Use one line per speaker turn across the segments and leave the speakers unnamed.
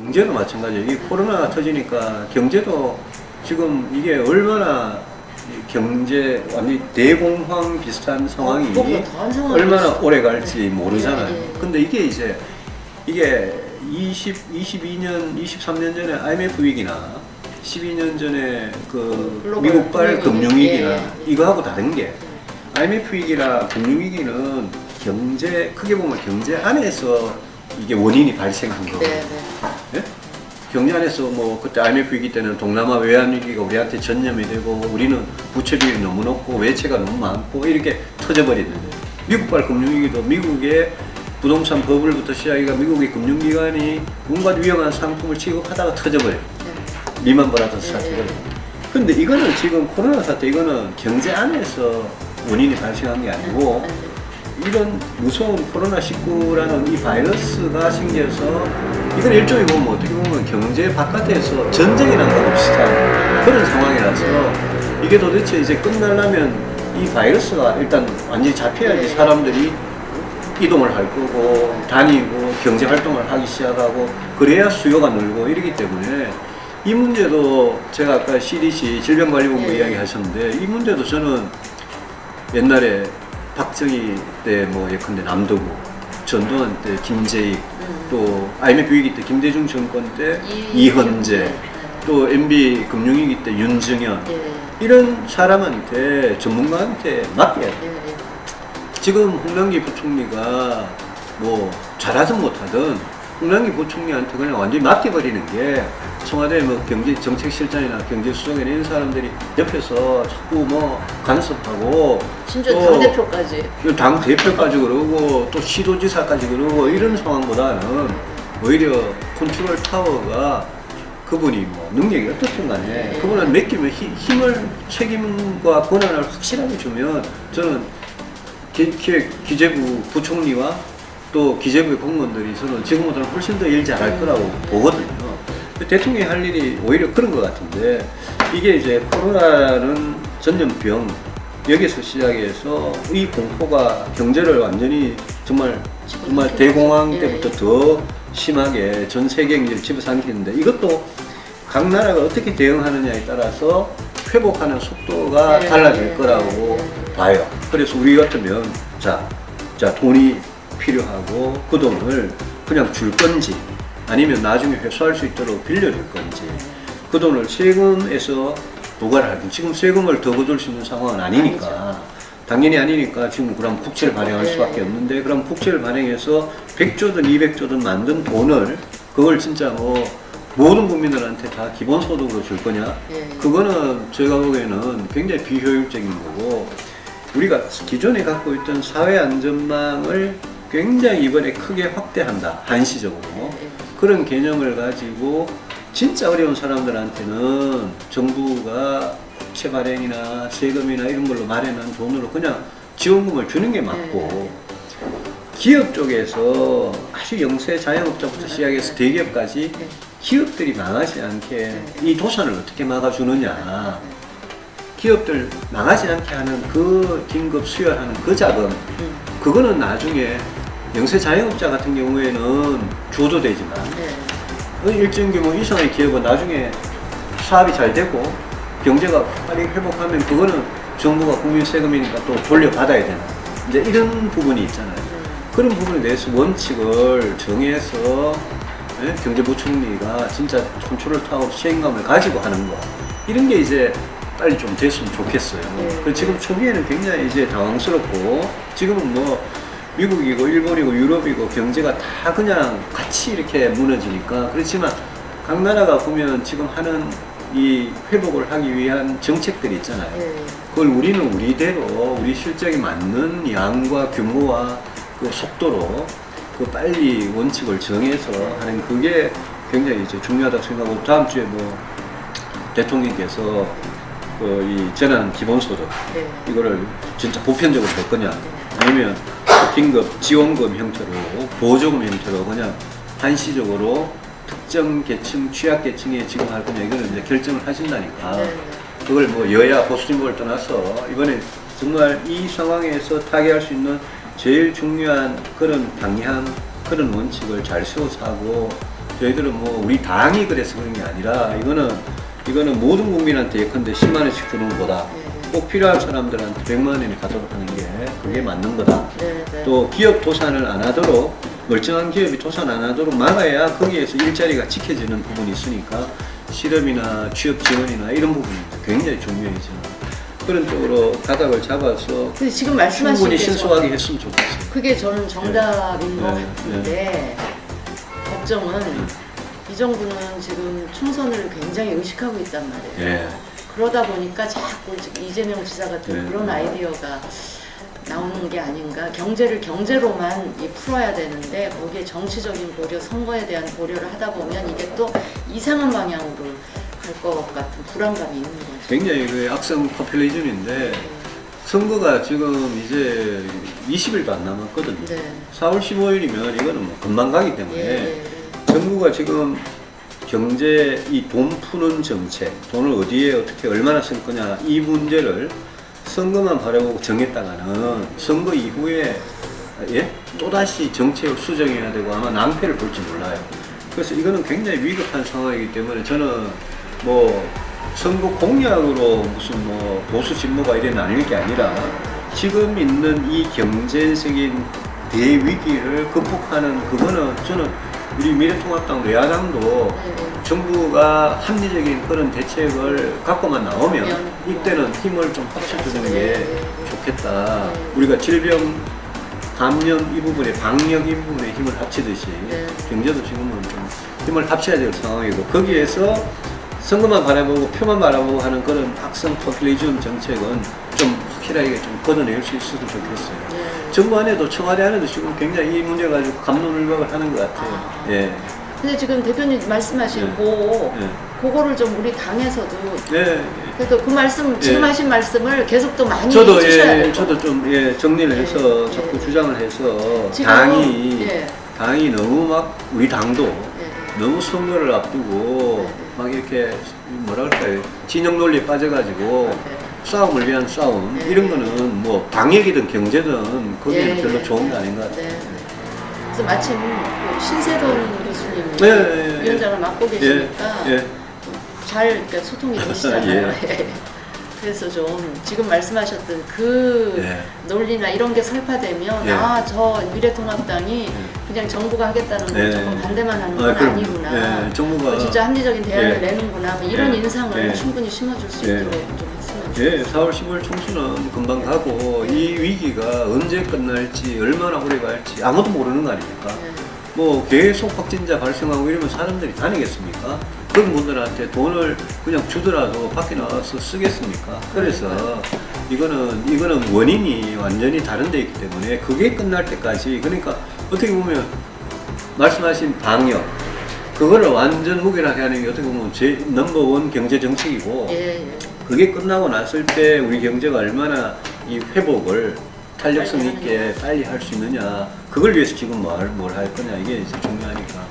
경제도 마찬가지예요. 이 코로나가 터지니까 경제도 지금 이게 얼마나 경제 완전히 대공황 비슷한 상황이 얼마나 오래 갈지 모르잖아요. 근데 이게 이제 이게 22년, 23년 전에 IMF 위기나 12년 전에 그 미국발 금융위기나 이거하고 다른 게 IMF 위기나 금융위기는 경제, 크게 보면 경제 안에서 이게 원인이 발생한 거고. 예? 경제 안에서 뭐 그때 IMF 위기 때는 동남아 외환 위기가 우리한테 전염이 되고 우리는 부채 비율이 너무 높고 외채가 너무 많고 이렇게 터져버리는데 미국발 금융위기도 미국의 부동산 버블부터 시작해가 미국의 금융기관이 뭔가 위험한 상품을 취급하다가 터져버려요. 리만 브라더스 사태가. 근데 이거는 지금 코로나 사태 이거는 경제 안에서 원인이 발생한 게 아니고 이런 무서운 코로나19라는 이 바이러스가 생겨서 이건 일종의 보면 어떻게 보면 경제 바깥에서 전쟁이 난 거랑 비슷한 그런 상황이라서 이게 도대체 이제 끝나려면 이 바이러스가 일단 완전히 잡혀야지 사람들이 이동을 할 거고 다니고 경제 활동을 하기 시작하고 그래야 수요가 늘고 이러기 때문에 이 문제도 제가 아까 CDC 질병관리본부 이야기 하셨는데 이 문제도 저는 옛날에 박정희 때 뭐 예컨대 남도구, 전두환 때 김재익, 또 IMF 위기 때 김대중 정권 때 이헌재, 또 MB 금융위기 때 윤증현 이런 사람한테 전문가한테 맡겨야 돼. 지금 홍남기 부총리가 뭐 잘하든 못하든 홍남기 부총리한테 그냥 완전히 맡겨버리는 게 청와대 뭐 경제정책실장이나 경제수석이나 이런 사람들이 옆에서 자꾸 뭐 간섭하고
심지어 당대표까지
당대표까지 그러고 또 시도지사까지 그러고 이런 상황보다는 오히려 컨트롤 타워가 그분이 뭐 능력이 어떻든 간에 그분은 맡기면 힘을 책임과 권한을 확실하게 주면 저는 기재부 부총리와 또 기재부의 공무원들이 저는 지금보다는 훨씬 더 일 잘할 거라고 보거든요. 대통령이 할 일이 오히려 그런 것 같은데 이게 이제 코로나는 전염병 여기서 시작해서 이 공포가 경제를 완전히 정말 대공황 때부터 더 심하게 전 세계 경제를 집어삼키는데 이것도 각 나라가 어떻게 대응하느냐에 따라서 회복하는 속도가 달라질 거라고 봐요. 그래서 우리 같으면 자 돈이 필요하고 그 돈을 그냥 줄 건지 아니면 나중에 회수할 수 있도록 빌려줄 건지 그 돈을 세금에서 부과를 하든 지금 세금을 더 거둘 수 있는 상황은 아니니까 당연히 아니니까 지금 그럼 국채를 발행할 수밖에 없는데 그럼 국채를 발행해서 100조든 200조든 만든 돈을 그걸 진짜 뭐 모든 국민들한테 다 기본소득으로 줄 거냐? 그거는 제가 보기에는 굉장히 비효율적인 거고 우리가 기존에 갖고 있던 사회안전망을 굉장히 이번에 크게 확대한다. 한시적으로. 그런 개념을 가지고 진짜 어려운 사람들한테는 정부가 국채 발행이나 세금이나 이런 걸로 마련한 돈으로 그냥 지원금을 주는 게 맞고 기업 쪽에서 아주 영세 자영업자부터 시작해서 대기업까지 기업들이 망하지 않게 이 도산을 어떻게 막아주느냐 기업들 망하지 않게 하는 그 긴급 수혈하는 그 자금 그거는 나중에 영세 자영업자 같은 경우에는 줘도 되지만 일정 규모 이상의 기업은 나중에 사업이 잘 되고 경제가 빨리 회복하면 그거는 정부가 국민 세금이니까 또 돌려받아야 되나 이제 이런 부분이 있잖아요. 그런 부분에 대해서 원칙을 정해서 경제부총리가 진짜 컨트롤 타워 시행감을 가지고 하는 거 이런 게 이제 빨리 좀 됐으면 좋겠어요. 지금 초기에는 굉장히 이제 당황스럽고 지금은 뭐 미국이고 일본이고 유럽이고 경제가 다 그냥 같이 이렇게 무너지니까 그렇지만 각 나라가 보면 지금 하는 이 회복을 하기 위한 정책들이 있잖아요. 그걸 우리는 우리대로 우리 실적에 맞는 양과 규모와 그 속도로 그 빨리 원칙을 정해서 하는 그게 굉장히 이제 중요하다고 생각하고 다음 주에 뭐 대통령께서 이 재난 기본소득 이거를 진짜 보편적으로 될 거냐 아니면 긴급 지원금 형태로 보조금 형태로 그냥 한시적으로 특정 계층 취약계층에 지금 할 거냐 이거는 이제 결정을 하신다니까 그걸 뭐 여야 보수 진보를 떠나서 이번에 정말 이 상황에서 타개할 수 있는 제일 중요한 그런 방향 그런 원칙을 잘 세워서 하고 저희들은 뭐 우리 당이 그래서 그런 게 아니라 이거는 모든 국민한테 예컨대 10만 원씩 주는 거다. 꼭 필요한 사람들한테 100만 원이 가도록 하는 게 그게 맞는 거다. 또 기업 도산을 안 하도록 멀쩡한 기업이 도산 안 하도록 막아야 거기에서 일자리가 지켜지는 부분이 있으니까 실업이나 취업 지원이나 이런 부분이 굉장히 중요해져. 그런 쪽으로 가닥을 잡아서
근데 지금 말씀하신
충분히
게
신속하게 했으면 좋겠어요.
그게 저는 정답인 것
네.
같은데 걱정은 이 정부는 지금 총선을 굉장히 의식하고 있단 말이에요.
예.
그러다 보니까 자꾸 이재명 지사 같은
네.
그런 아이디어가 나오는 게 아닌가. 경제를 경제로만 풀어야 되는데 거기에 정치적인 고려, 선거에 대한 고려를 하다 보면 이게 또 이상한 방향으로 갈 것 같은 불안감이 있는 거죠.
굉장히 그 악성 포퓰리즘인데 선거가 지금 이제 20일도 안 남았거든요.
네.
4월 15일이면 이거는 뭐 금방 가기 때문에
예.
정부가 지금 경제 이 돈 푸는 정책, 돈을 어디에 어떻게 얼마나 쓸 거냐 이 문제를 선거만 바라보고 정했다가는 선거 이후에 또다시 정책을 수정해야 되고 아마 낭패를 볼지 몰라요. 그래서 이거는 굉장히 위급한 상황이기 때문에 저는 뭐 선거 공약으로 무슨 뭐 보수 진보가 이래 나뉠 게 아니라 지금 있는 이 경제적인 대위기를 극복하는 그거는 저는 우리 미래통합당도 야당도 정부가 합리적인 그런 대책을 갖고만 나오면 이때는 힘을 좀 합쳐주는 게 좋겠다. 우리가 질병 감염 이 부분에 방역 이 부분에 힘을 합치듯이 경제도 지금은 좀 힘을 합쳐야 될 상황이고 거기에서 선거만 바라보고 표만 바라보고 하는 그런 악성 포퓰리즘 정책은 좀 확실하게 좀 걷어낼 수 있어도 좋겠어요. 정부 안에도 청와대 안에도 지금 굉장히 이 문제 가지고 갑론을박을 하는 것 같아요. 예.
근데 지금 대표님 말씀하신 그거를 좀 우리 당에서도 그래도 그 말씀 지금 하신 말씀을 계속 또 많이 해주셔야 돼요.
저도 좀 정리를 해서 자꾸 주장을 해서
지금,
당이 너무 막 우리 당도 너무 선거를 앞두고 막 이렇게 뭐라 그럴까요 진영 논리에 빠져가지고 싸움을 위한 싸움 이런 거는 뭐 방역이든 경제든 거기는 별로 좋은 게 아닌 것 같아요.
그래서 마침 그 신세돈 교수님이 위원장을 맡고 계시니까 잘 그러니까 소통이 되시잖아요. 그래서 좀 지금 말씀하셨던 그 논리나 이런 게 설파되면 저 미래통합당이 그냥 정부가 하겠다는 걸 조금 반대만 하는 건 아니구나.
정부가
진짜 합리적인 대안을 내는구나. 뭐 이런 인상을 충분히 심어줄 수 있도록 좀 했으면 좋겠어요.
4월 15일 총선은 금방 가고 이 위기가 언제 끝날지 얼마나 오래 갈지 아무도 모르는 거 아닙니까? 뭐 계속 확진자 발생하고 이러면 사람들이 다니겠습니까? 그런 분들한테 돈을 그냥 주더라도 밖에 나와서 쓰겠습니까? 그래서 이거는 원인이 완전히 다른 데 있기 때문에 그게 끝날 때까지 그러니까 어떻게 보면 말씀하신 방역 그거를 완전 무결하게 하는 게 어떻게 보면 제 넘버원 경제 정책이고 그게 끝나고 났을 때 우리 경제가 얼마나 이 회복을 탄력성 있게 빨리 할 수 있느냐 그걸 위해서 지금 뭘 할 거냐 이게 이제 중요하니까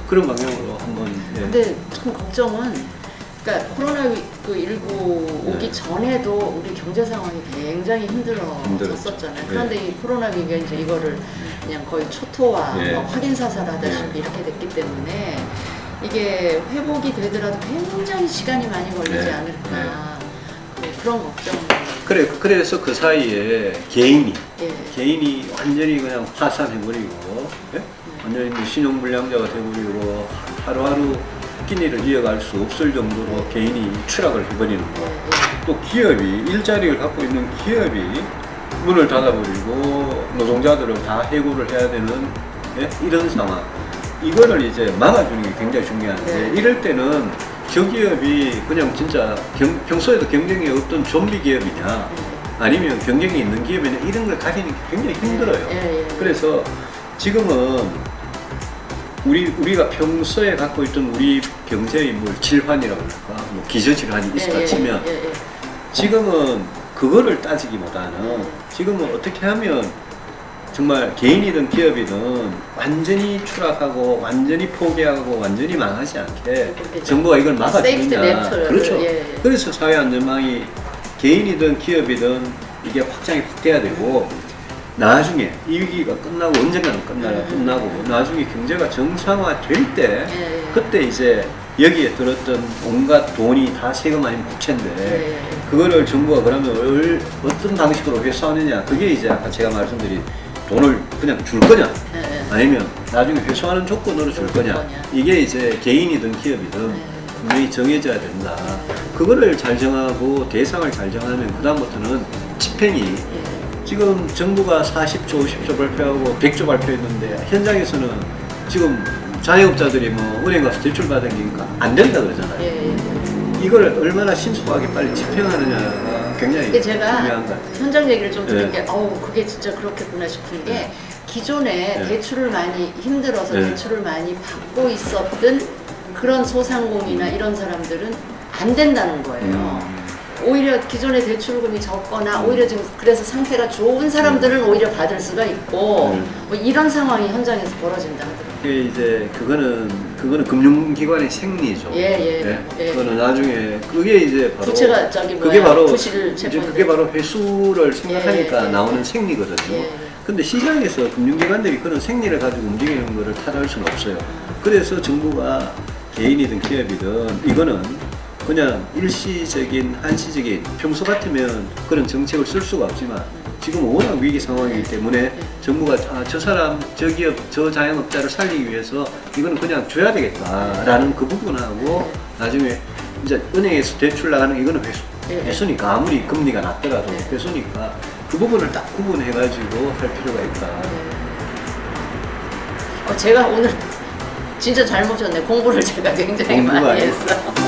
그런 방향으로 한번
근데 참 걱정은 그러니까 코로나19 오기 전에도 우리 경제 상황이 굉장히 힘들었었잖아요. 그런데 이 코로나 위기가 이제 이거를 그냥 거의 초토화 확인 사살하다시피 이렇게 됐기 때문에 이게 회복이 되더라도 굉장히 시간이 많이 걸리지 않을까 그런 걱정.
그래서 그 사이에 개인이 완전히 그냥 파산해버리고 완전히 신용불량자가 돼버리고 하루하루 끼니를 이어갈 수 없을 정도로 개인이 추락을 해버리는 거. 또 기업이 일자리를 갖고 있는 기업이 문을 닫아버리고 노동자들을 다 해고를 해야 되는 이런 상황. 이거를 이제 막아주는 게 굉장히 중요한데 이럴 때는 저 기업이 그냥 진짜 평소에도 경쟁이 없던 좀비 기업이냐 아니면 경쟁이 있는 기업이냐 이런 걸 가리는 게 굉장히 힘들어요. 그래서 지금은 우리가 평소에 갖고 있던 우리 경제의 질환이라고 할까 뭐 기저질환이 있었다 치면 지금은 그거를 따지기보다는 지금은 어떻게 하면 정말 개인이든 기업이든 완전히 추락하고 완전히 포기하고 완전히 망하지 않게 정부가 이걸 막아주느냐. 그렇죠. 그래서 사회 안전망이 개인이든 기업이든 이게 확장이 확대해야 되고 나중에 이 위기가 끝나고 언젠가는 끝나고 나중에 경제가 정상화될 때
예.
그때 이제 여기에 들었던 온갖 돈이 다 세금 아닌 부채인데
예.
그거를 정부가 그러면 어떤 방식으로 회수하느냐 그게 이제 아까 제가 말씀드린 돈을 그냥 줄 거냐
예.
아니면 나중에 회수하는 조건으로 줄 거냐 이게 이제 개인이든 기업이든 분명히 정해져야 된다. 그거를 잘 정하고 대상을 잘 정하면 그다음부터는 집행이 지금 정부가 40조, 50조 발표하고 100조 발표했는데 현장에서는 지금 자영업자들이 뭐 은행 가서 대출 받으니까 안 된다 그러잖아요. 이걸 얼마나 신속하게 빨리 집행하느냐가 굉장히
이게 제가
중요한 것 같아요.
현장 얘기를 좀 들은
네.
게 그게 진짜 그렇겠구나 싶은 게 기존에
네.
대출을 많이 힘들어서
네.
대출을 많이 받고 있었던 그런 소상공인이나 이런 사람들은 안 된다는 거예요. 오히려 기존에 대출금이 적거나 오히려 지금 그래서 상태가 좋은 사람들은 오히려 받을 수가 있고 뭐 이런 상황이 현장에서 벌어진다 하더라고요.
그게 이제 그거는 금융기관의 생리죠.
예.
그거는 나중에 그게 이제 바로
부채가 저기
그게
뭐야,
바로
부실
이제
채권들.
그게 바로 회수를 생각하니까
예.
나오는 생리거든요.
예.
근데 시장에서 금융기관들이 그런 생리를 가지고 움직이는 거를 타도할 수는 없어요. 그래서 정부가 개인이든 기업이든 이거는 그냥 일시적인 한시적인 평소 같으면 그런 정책을 쓸 수가 없지만 지금 워낙 위기 상황이기 때문에 정부가 저 사람, 저 기업, 저 자영업자를 살리기 위해서 이거는 그냥 줘야 되겠다라는 그 부분하고 나중에 이제 은행에서 대출 나가는 이거는 회수니까 아무리 금리가 낮더라도 회수니까 그 부분을 딱 구분해가지고 할 필요가 있다.
제가 오늘 진짜 잘 모셨네. 공부를 제가 굉장히 많이 했어.